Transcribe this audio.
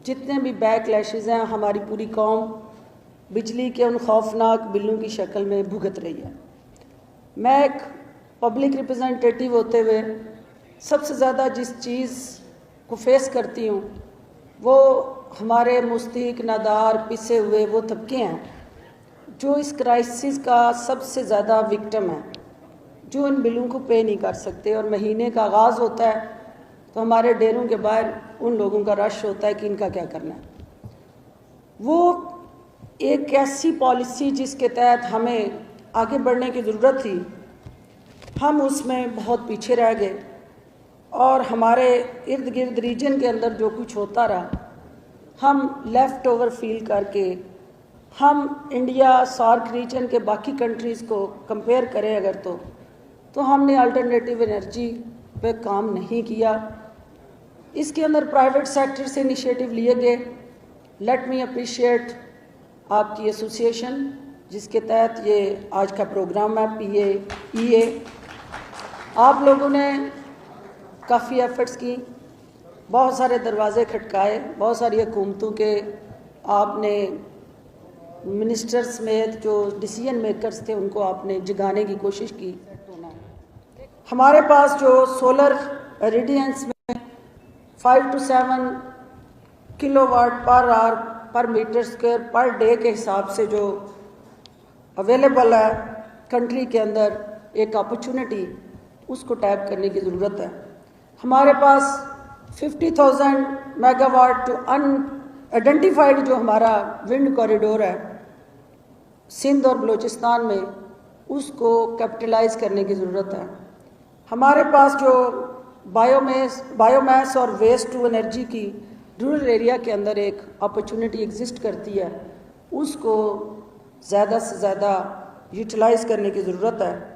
जितने भी बैकलैशेज़ हैं, हमारी पूरी कौम बिजली के उन खौफनाक बिलों की शक्ल में भुगत रही है। मैं एक पब्लिक रिप्रेजेंटेटिव होते हुए सबसे ज़्यादा जिस चीज़ को फेस करती हूँ वो हमारे मुस्तहिक, नादार, पिसे हुए वो तबके हैं जो इस क्राइसिस का सबसे ज़्यादा विक्टिम है, जो इन बिलों को पे नहीं कर सकते। और महीने का आगाज़ होता है तो हमारे डेरों के बाहर उन लोगों का रश होता है कि इनका क्या करना है। वो एक ऐसी पॉलिसी जिसके तहत हमें आगे बढ़ने की ज़रूरत थी, हम उसमें बहुत पीछे रह गए और हमारे इर्द गिर्द रीजन के अंदर जो कुछ होता रहा, हम लेफ़्ट ओवर फील करके हम इंडिया सार्क रीजन के बाकी कंट्रीज़ को कंपेयर करें अगर तो हमने अल्टरनेटिव एनर्जी पे काम नहीं किया। इसके अंदर प्राइवेट सेक्टर से इनिशिएटिव लिए गए। लेट मी अप्रिशिएट आपकी एसोसिएशन जिसके तहत ये आज का प्रोग्राम है, PAEA। आप लोगों ने काफ़ी एफर्ट्स की, बहुत सारे दरवाजे खटकाए, बहुत सारी हुकूमतों के आपने मिनिस्टर्स में जो डिसीजन मेकर्स थे उनको आपने जगाने की कोशिश की। हमारे पास जो सोलर रेडियंस में 5 to 7 किलोवाट पर आवर पर मीटर स्क्वायर पर डे के हिसाब से जो अवेलेबल है कंट्री के अंदर, एक अपॉर्चुनिटी उसको टैप करने की ज़रूरत है। हमारे पास 50,000 मेगावाट जो अनआइडेंटिफाइड जो हमारा विंड कॉरिडोर है सिंध और बलूचिस्तान में, उसको कैपिटलाइज करने की ज़रूरत है। हमारे पास जो बायोमास और वेस्ट टू एनर्जी की रूरल एरिया के अंदर एक अपॉर्चुनिटी एग्जिस्ट करती है, उसको ज़्यादा से ज़्यादा यूटिलाइज़ करने की ज़रूरत है।